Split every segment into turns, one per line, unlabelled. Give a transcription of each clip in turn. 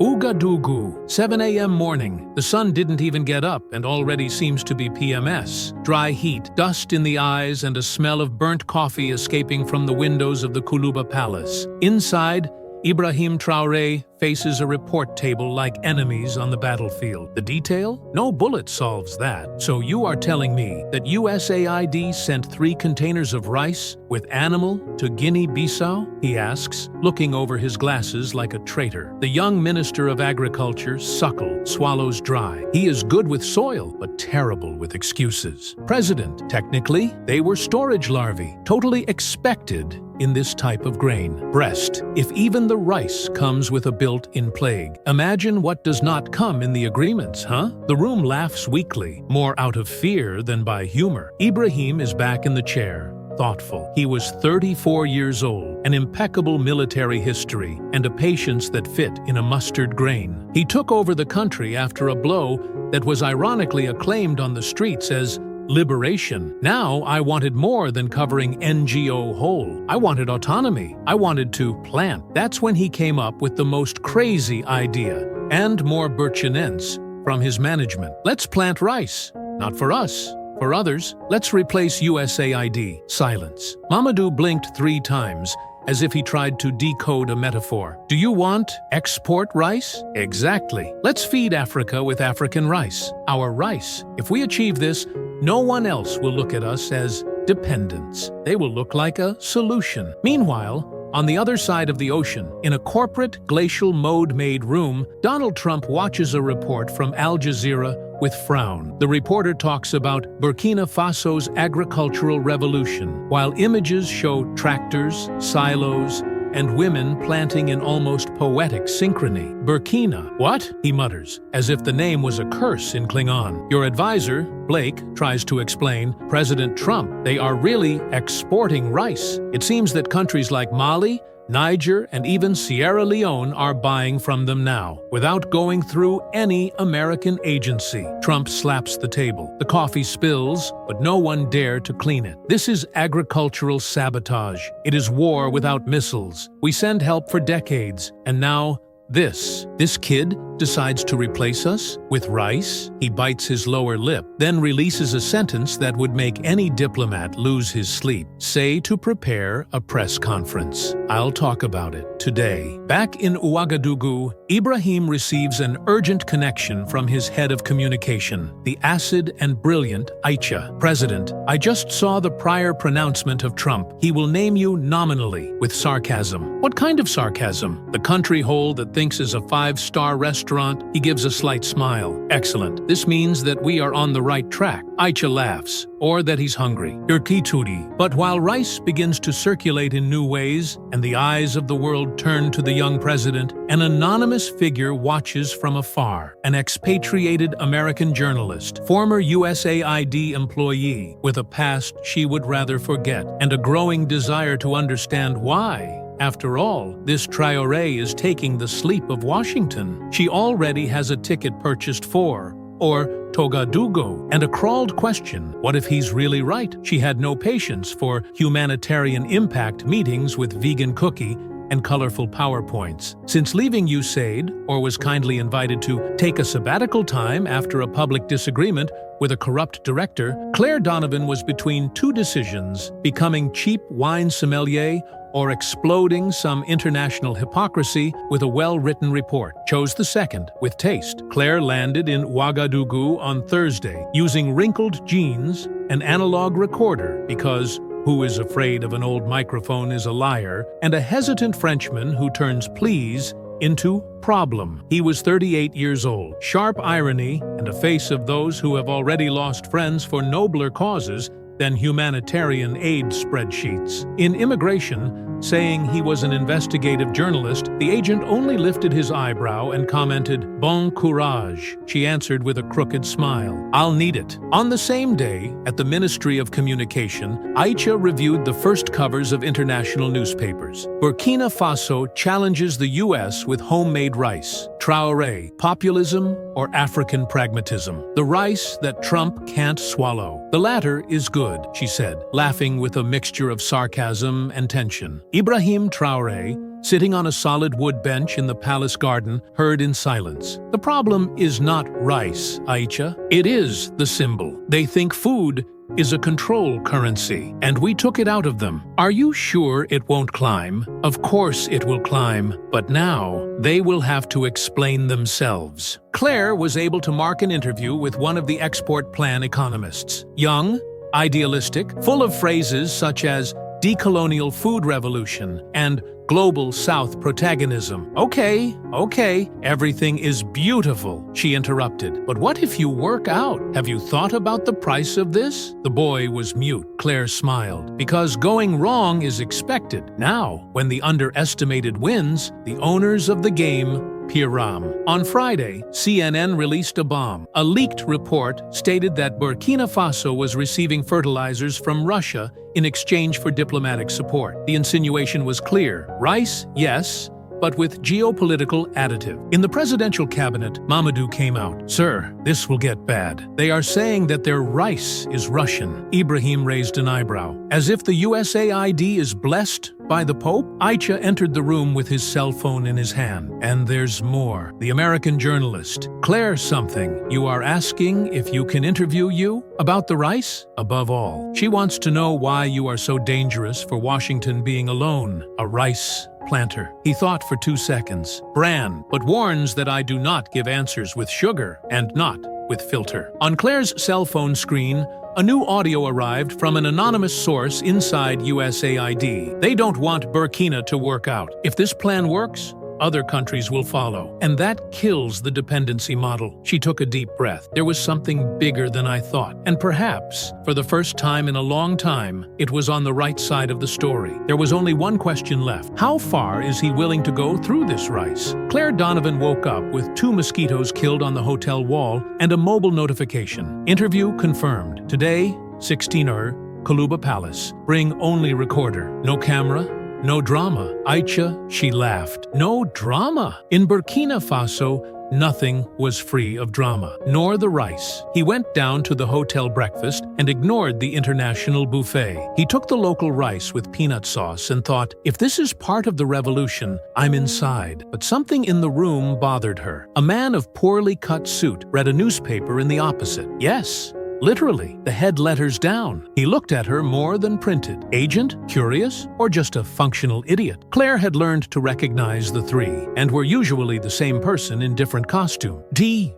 Ouagadougou, 7 a.m. morning. The sun didn't even get up and already seems to be PMS. Dry heat, dust in the eyes, and a smell of burnt coffee escaping from the windows of the Koulouba Palace. Inside, Ibrahim Traoré faces a report table like enemies on the battlefield. The detail? No bullet solves that. So you are telling me that USAID sent 3 containers of rice with animal to Guinea-Bissau? He asks, looking over his glasses like a traitor. The young Minister of Agriculture, Suckle, swallows dry. He is good with soil, but terrible with excuses. President, technically, they were storage larvae, totally expected in this type of grain. Breast, if even the rice comes with a built-in plague. Imagine what does not come in the agreements, huh? The room laughs weakly, more out of fear than by humor. Ibrahim is back in the chair, thoughtful. He was 34 years old, an impeccable military history, and a patience that fit in a mustard grain. He took over the country after a blow that was ironically acclaimed on the streets as liberation. Now I wanted more than covering NGO whole. I wanted autonomy. I wanted to plant. That's when he came up with the most crazy idea, and more Burchinense, from his management. Let's plant rice. Not for us. For others. Let's replace USAID. Silence. Mamadou blinked 3 times, as if he tried to decode a metaphor. Do you want export rice? Exactly. Let's feed Africa with African rice. Our rice. If we achieve this, no one else will look at us as dependents. They will look like a solution. Meanwhile, on the other side of the ocean, in a corporate glacial mode-made room, Donald Trump watches a report from Al Jazeera with frown. The reporter talks about Burkina Faso's agricultural revolution, while images show tractors, silos, and women planting in almost poetic synchrony. Burkina. What? He mutters, as if the name was a curse in Klingon. Your advisor, Blake, tries to explain, President Trump, they are really exporting rice. It seems that countries like Mali, Niger, and even Sierra Leone are buying from them now, without going through any American agency. Trump slaps the table. The coffee spills, but no one dare to clean it. This is agricultural sabotage. It is war without missiles. We send help for decades, and now this kid decides to replace us with rice. He bites his lower lip, then releases a sentence that would make any diplomat lose his sleep. Say to prepare a press conference. I'll talk about it today. Back in Ouagadougou, Ibrahim receives an urgent connection from his head of communication, the acid and brilliant Aïcha. President, I just saw the prior pronouncement of Trump. He will name you nominally, with sarcasm. What kind of sarcasm? The country hole that thinks is a 5-star restaurant. He gives a slight smile. Excellent. This means that we are on the right track. Aïcha laughs. Or that he's hungry. Irkitudi. But while rice begins to circulate in new ways, and the eyes of the world turn to the young president, an anonymous figure watches from afar. An expatriated American journalist, former USAID employee, with a past she would rather forget, and a growing desire to understand why. After all, this Traoré is taking the sleep of Washington. She already has a ticket purchased for, or Ouagadougou, and a crawled question, what if he's really right? She had no patience for humanitarian impact meetings with vegan cookie and colorful PowerPoints. Since leaving USAID, or was kindly invited to take a sabbatical time after a public disagreement with a corrupt director, Claire Donovan was between 2 decisions: becoming cheap wine sommelier or exploding some international hypocrisy with a well-written report. Chose the second, with taste. Claire landed in Ouagadougou on Thursday, using wrinkled jeans, an analog recorder, because who is afraid of an old microphone is a liar, and a hesitant Frenchman who turns please into problem. He was 38 years old. Sharp irony and a face of those who have already lost friends for nobler causes than humanitarian aid spreadsheets. In immigration, saying he was an investigative journalist, the agent only lifted his eyebrow and commented, "Bon courage." She answered with a crooked smile, "I'll need it." On the same day, at the Ministry of Communication, Aïcha reviewed the first covers of international newspapers. Burkina Faso challenges the US with homemade rice. Traoré, populism or African pragmatism? The rice that Trump can't swallow. The latter is good, she said, laughing with a mixture of sarcasm and tension. Ibrahim Traoré, sitting on a solid wood bench in the palace garden, heard in silence. The problem is not rice, Aisha. It is the symbol. They think food is a control currency, and we took it out of them. Are you sure it won't climb? Of course it will climb, but now they will have to explain themselves. Claire was able to mark an interview with one of the export plan economists. Young, idealistic, full of phrases such as decolonial food revolution and global South protagonism. Okay, everything is beautiful, she interrupted. But what if you work out? Have you thought about the price of this? The boy was mute. Claire smiled. Because going wrong is expected. Now, when the underestimated wins, the owners of the game Piram. On Friday, CNN released a bomb. A leaked report stated that Burkina Faso was receiving fertilizers from Russia in exchange for diplomatic support. The insinuation was clear. Rice, yes, but with geopolitical additive. In the presidential cabinet, Mamadou came out. Sir, this will get bad. They are saying that their rice is Russian. Ibrahim raised an eyebrow. As if the USAID is blessed by the Pope? Aicha entered the room with his cell phone in his hand. And there's more. The American journalist, Claire something, you are asking if you can interview you about the rice? Above all, she wants to know why you are so dangerous for Washington being alone. A rice planter. He thought for 2 seconds. Bran, but warns that I do not give answers with sugar and not with filter. On Claire's cell phone screen, a new audio arrived from an anonymous source inside USAID. They don't want Burkina to work out. If this plan works, other countries will follow. And that kills the dependency model. She took a deep breath. There was something bigger than I thought. And perhaps, for the first time in a long time, it was on the right side of the story. There was only one question left. How far is he willing to go through this rice? Claire Donovan woke up with 2 mosquitoes killed on the hotel wall and a mobile notification. Interview confirmed. Today, 16:00, Kuluba Palace. Bring only recorder. No camera. No drama. Aicha, she laughed. No drama. In Burkina Faso, nothing was free of drama, nor the rice. He went down to the hotel breakfast and ignored the international buffet. He took the local rice with peanut sauce and thought, if this is part of the revolution, I'm inside. But something in the room bothered her. A man of poorly cut suit read a newspaper in the opposite. Yes, literally, the head letters down. He looked at her more than printed. Agent? Curious? Or just a functional idiot? Claire had learned to recognize the 3, and were usually the same person in different costume. T.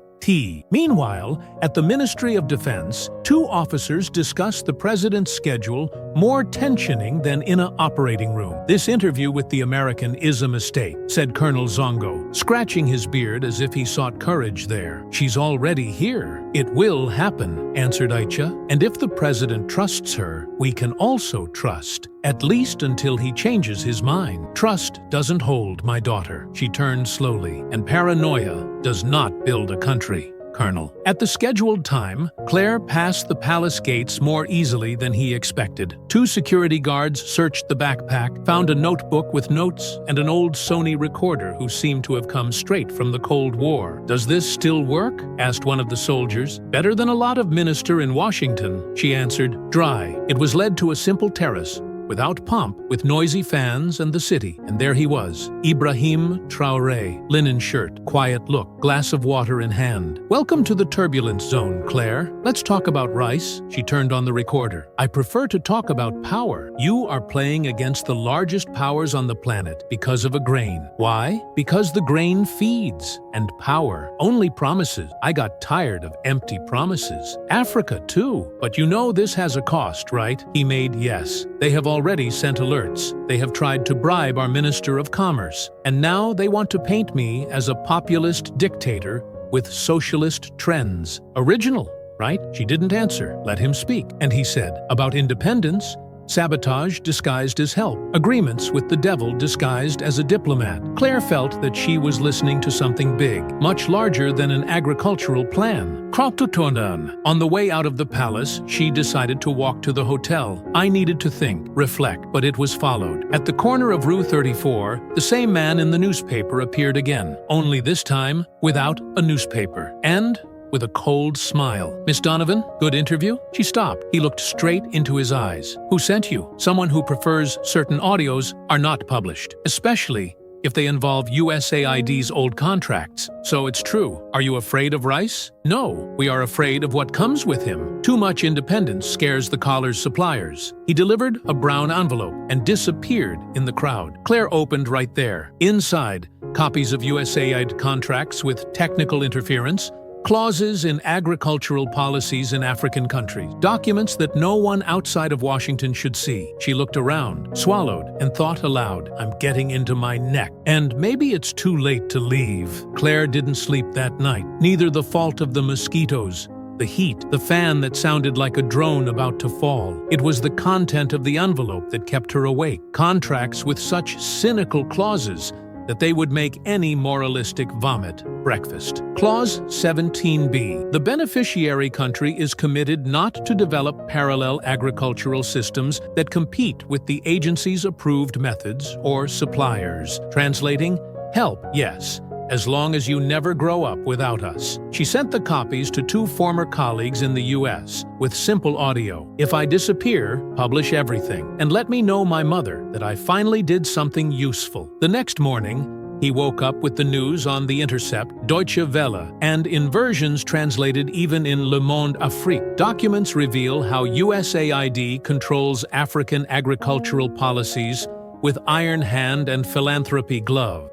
Meanwhile, at the Ministry of Defense, 2 officers discussed the president's schedule, more tensioning than in an operating room. This interview with the American is a mistake, said Colonel Zongo, scratching his beard as if he sought courage there. She's already here. It will happen, answered Aicha. And if the president trusts her, we can also trust. At least until he changes his mind. Trust doesn't hold, my daughter. She turned slowly, and paranoia does not build a country, Colonel. At the scheduled time, Claire passed the palace gates more easily than he expected. 2 security guards searched the backpack, found a notebook with notes and an old Sony recorder who seemed to have come straight from the Cold War. Does this still work? Asked one of the soldiers. Better than a lot of minister in Washington, she answered. Dry. It was led to a simple terrace, without pomp, with noisy fans and the city. And there he was, Ibrahim Traoré, linen shirt, quiet look, glass of water in hand. Welcome to the turbulence zone, Claire. Let's talk about rice. She turned on the recorder. I prefer to talk about power. You are playing against the largest powers on the planet because of a grain. Why? Because the grain feeds. And power only promises. I got tired of empty promises. Africa too. But you know this has a cost, right? He made yes. They have already sent alerts. They have tried to bribe our Minister of Commerce. And now they want to paint me as a populist dictator with socialist trends. Original, right? She didn't answer. Let him speak. And he said, about independence, sabotage disguised as help, agreements with the devil disguised as a diplomat. Claire felt that she was listening to something big, much larger than an agricultural plan. On the way out of the palace, she decided to walk to the hotel. I needed to think, reflect, but it was followed. At the corner of Rue 34, the same man in the newspaper appeared again, only this time without a newspaper. And with a cold smile. "Miss Donovan, good interview?" She stopped. He looked straight into his eyes. "Who sent you?" "Someone who prefers certain audios are not published, especially if they involve USAID's old contracts. So it's true. Are you afraid of Rice?" "No, we are afraid of what comes with him. Too much independence scares the collar's suppliers." He delivered a brown envelope and disappeared in the crowd. Claire opened right there. Inside, copies of USAID contracts with technical interference, clauses in agricultural policies in African countries, documents that no one outside of Washington should see. She looked around, swallowed, and thought aloud, "I'm getting into my neck. And maybe it's too late to leave." Claire didn't sleep that night. Neither the fault of the mosquitoes, the heat, the fan that sounded like a drone about to fall. It was the content of the envelope that kept her awake. Contracts with such cynical clauses that they would make any moralistic vomit breakfast. Clause 17b. The beneficiary country is committed not to develop parallel agricultural systems that compete with the agency's approved methods or suppliers. Translating, help, yes, as long as you never grow up without us. She sent the copies to 2 former colleagues in the US with simple audio. "If I disappear, publish everything, and let me know my mother that I finally did something useful." The next morning, he woke up with the news on The Intercept, Deutsche Welle, and in versions translated even in Le Monde Afrique. Documents reveal how USAID controls African agricultural policies with iron hand and philanthropy glove.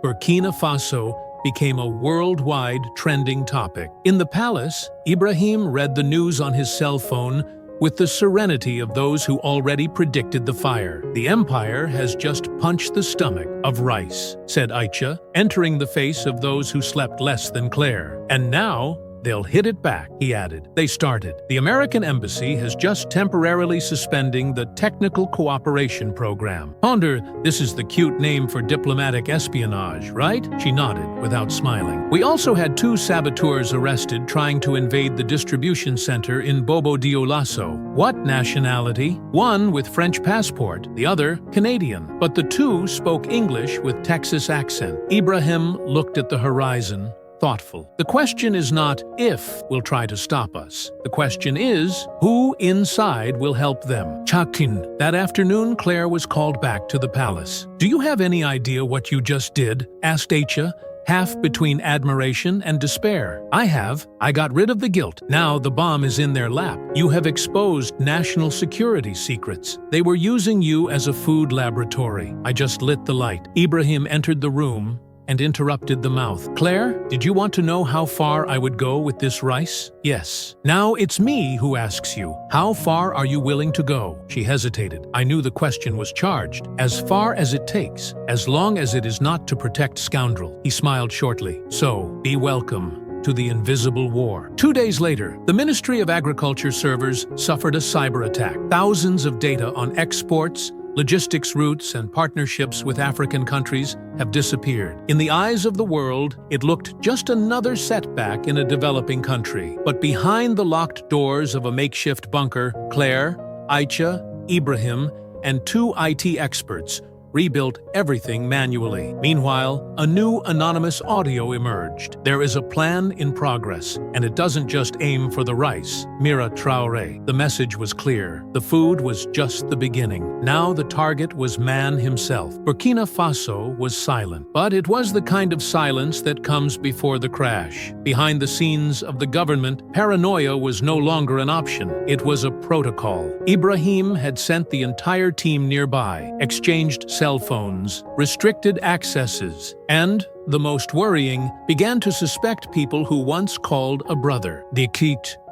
Burkina Faso became a worldwide trending topic. In the palace, Ibrahim read the news on his cell phone with the serenity of those who already predicted the fire. "The empire has just punched the stomach of Rice," said Aisha, entering the face of those who slept less than Claire. "And now they'll hit it back," he added. They started. "The American embassy has just temporarily suspending the Technical Cooperation Program." "Ponder, this is the cute name for diplomatic espionage, right?" She nodded without smiling. "We also had 2 saboteurs arrested trying to invade the distribution center in Bobo Dioulasso." "What nationality?" "One with French passport, the other Canadian. But the 2 spoke English with Texas accent." Ibrahim looked at the horizon, thoughtful. "The question is not if will try to stop us. The question is, who inside will help them?" Chakin. That afternoon, Claire was called back to the palace. "Do you have any idea what you just did?" asked Aisha, half between admiration and despair. "I have. I got rid of the guilt. Now the bomb is in their lap. You have exposed national security secrets. They were using you as a food laboratory. I just lit the light." Ibrahim entered the room and interrupted the mouth. "Claire, did you want to know how far I would go with this rice?" "Yes." "Now it's me who asks you. How far are you willing to go?" She hesitated. I knew the question was charged. "As far as it takes, as long as it is not to protect scoundrel." He smiled shortly. "So, be welcome to the invisible war." 2 days later, the Ministry of Agriculture servers suffered a cyber attack. Thousands of data on exports, logistics routes, and partnerships with African countries have disappeared. In the eyes of the world, it looked just another setback in a developing country. But behind the locked doors of a makeshift bunker, Claire, Aisha, Ibrahim, and 2 IT experts rebuilt everything manually. Meanwhile, a new anonymous audio emerged. "There is a plan in progress, and it doesn't just aim for the rice." Ibrahim Traoré. The message was clear. The food was just the beginning. Now the target was man himself. Burkina Faso was silent, but it was the kind of silence that comes before the crash. Behind the scenes of the government, paranoia was no longer an option. It was a protocol. Ibrahim had sent the entire team nearby, exchanged cell phones, restricted accesses, and, the most worrying, began to suspect people who once called a brother.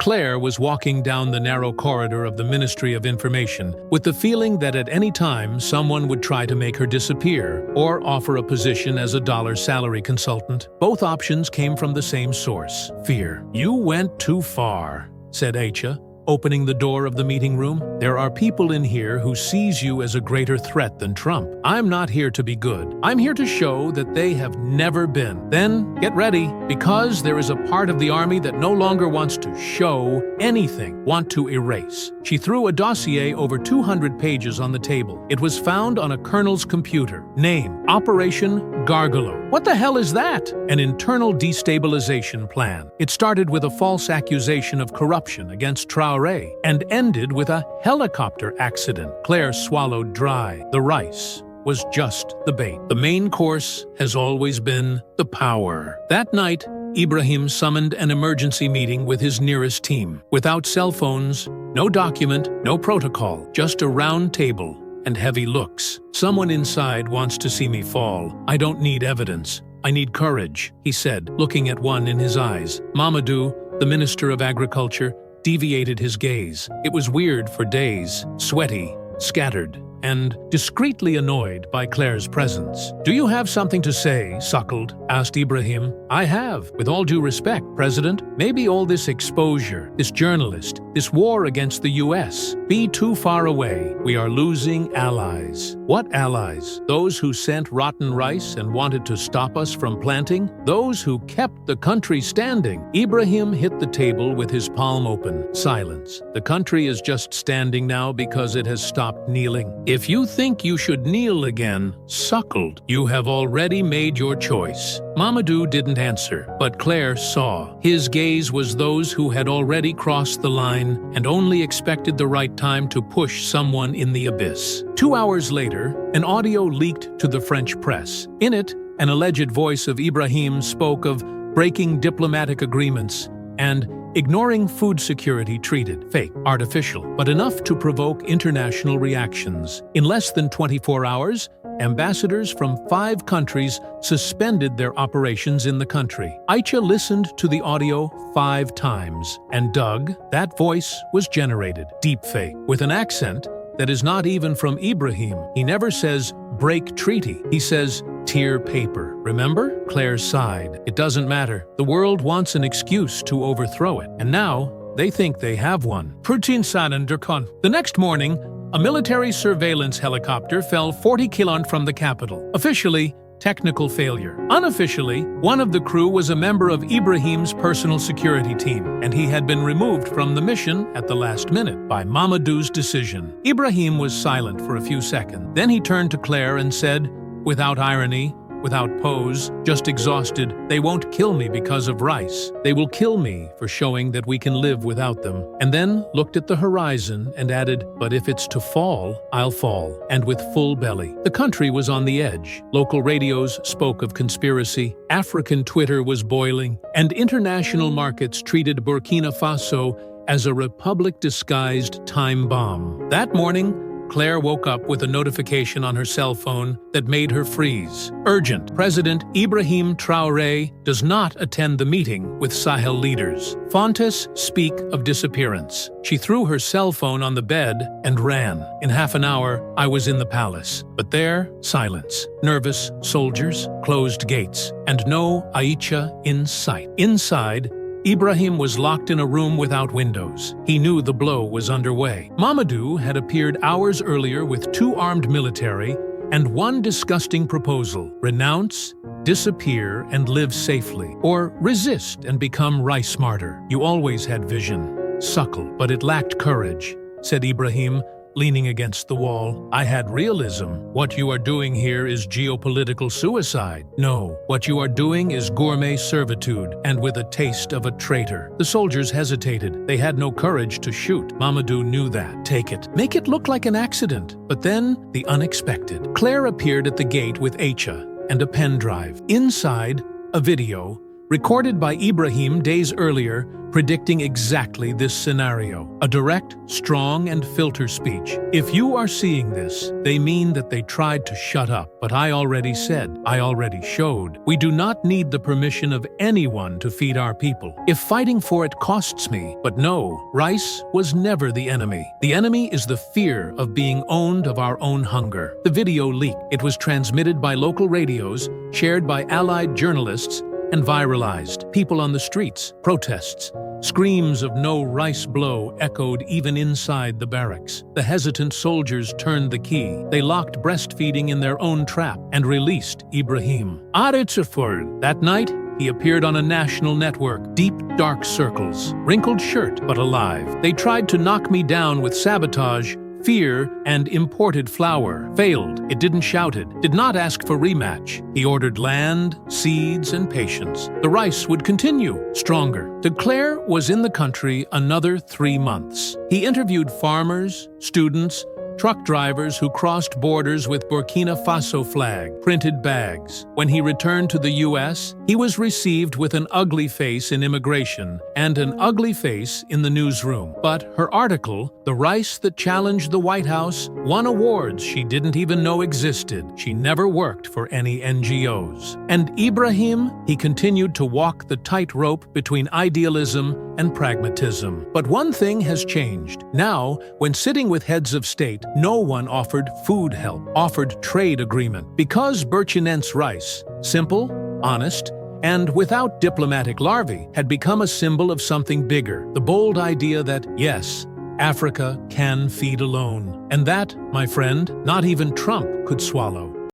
Claire was walking down the narrow corridor of the Ministry of Information with the feeling that at any time someone would try to make her disappear or offer a position as a dollar salary consultant. Both options came from the same source: fear. "You went too far," said Aisha, opening the door of the meeting room. "There are people in here who sees you as a greater threat than Trump. I'm not here to be good. I'm here to show that they have never been. Then, get ready, because there is a part of the army that no longer wants to show anything, want to erase." She threw a dossier over 200 pages on the table. It was found on a colonel's computer. Name: Operation Gargalo. What the hell is that? An internal destabilization plan. It started with a false accusation of corruption against Traoré and ended with a helicopter accident. Claire swallowed dry. The rice was just the bait. The main course has always been the power. That night, Ibrahim summoned an emergency meeting with his nearest team. Without cell phones, no document, no protocol, just a round table and heavy looks. "Someone inside wants to see me fall. I don't need evidence. I need courage," he said, looking at one in his eyes. Mamadou, the Minister of Agriculture, deviated his gaze. It was weird for days, sweaty, scattered, and discreetly annoyed by Claire's presence. "Do you have something to say, suckled?" asked Ibrahim. "I have. With all due respect, President, maybe all this exposure, this journalist, this war against the US, be too far away. We are losing allies." "What allies? Those who sent rotten rice and wanted to stop us from planting? Those who kept the country standing?" Ibrahim hit the table with his palm open. Silence. "The country is just standing now because it has stopped kneeling. If you think you should kneel again, suckled, you have already made your choice." Mamadou didn't answer, but Claire saw. His gaze was those who had already crossed the line and only expected the right time to push someone in the abyss. 2 hours later, an audio leaked to the French press. In it, an alleged voice of Ibrahim spoke of breaking diplomatic agreements and ignoring food security treated fake, artificial, but enough to provoke international reactions. In less than 24 hours, ambassadors from 5 countries suspended their operations in the country. Aicha listened to the audio 5 times, and Doug, that voice was generated, deepfake, with an accent that is not even from Ibrahim. He never says, "break treaty." He says, "tear paper." Remember? Claire sighed. It doesn't matter. The world wants an excuse to overthrow it, and now they think they have one. The next morning, a military surveillance helicopter fell 40 km from the capital. Officially, technical failure. Unofficially, one of the crew was a member of Ibrahim's personal security team, and he had been removed from the mission at the last minute by Mamadou's decision. Ibrahim was silent for a few seconds. Then he turned to Claire and said, without irony, without pose, just exhausted, "They won't kill me because of rice. They will kill me for showing that we can live without them." And then looked at the horizon and added, "But if it's to fall, I'll fall, and with full belly." The country was on the edge. Local radios spoke of conspiracy, African Twitter was boiling, and international markets treated Burkina Faso as a republic-disguised time bomb. That morning, Claire woke up with a notification on her cell phone that made her freeze. Urgent. President Ibrahim Traoré does not attend the meeting with Sahel leaders. Fontes speak of disappearance. She threw her cell phone on the bed and ran. In half an hour, I was in the palace. But there, silence. Nervous soldiers, closed gates, and no Aicha in sight. Inside, Ibrahim was locked in a room without windows. He knew the blow was underway. Mamadou had appeared hours earlier with 2 armed military and one disgusting proposal: renounce, disappear, and live safely, or resist and become rice martyr. "You always had vision, suckle, but it lacked courage," said Ibrahim, leaning against the wall. "I had realism. What you are doing here is geopolitical suicide. No, what you are doing is gourmet servitude, and with a taste of a traitor." The soldiers hesitated. They had no courage to shoot. Mamadou knew that. "Take it. Make it look like an accident." But then, the unexpected. Claire appeared at the gate with Aicha and a pen drive. Inside, a video, recorded by Ibrahim days earlier, predicting exactly this scenario. A direct, strong, and filter speech. "If you are seeing this, they mean that they tried to shut up. But I already said, I already showed. We do not need the permission of anyone to feed our people. If fighting for it costs me, but no, rice was never the enemy. The enemy is the fear of being owned of our own hunger." The video leaked. It was transmitted by local radios, shared by allied journalists, and viralized. People on the streets, protests, Screams of "no rice blow" echoed even inside the barracks. The hesitant soldiers turned the key. They locked breastfeeding in their own trap and released Ibrahim. That night, he appeared on a national network, deep, dark circles, wrinkled shirt, but alive. They tried to knock me down with sabotage, fear, and imported flour. Failed. It didn't shout it. Did not ask for rematch. He ordered land, seeds, and patience. The rice would continue, stronger. De Clercq was in the country another 3 months. He interviewed farmers, students, truck drivers who crossed borders with Burkina Faso flag, printed bags. When he returned to the U.S., he was received with an ugly face in immigration and an ugly face in the newsroom. But her article, "The Rice That Challenged the White House," won awards she didn't even know existed. She never worked for any NGOs. And Ibrahim, he continued to walk the tightrope between idealism and pragmatism. But one thing has changed. Now, when sitting with heads of state, no one offered food help, offered trade agreement. Because Burchinense rice, simple, honest, and without diplomatic larvae, had become a symbol of something bigger. The bold idea that, yes, Africa can feed alone. And that, my friend, not even Trump could swallow.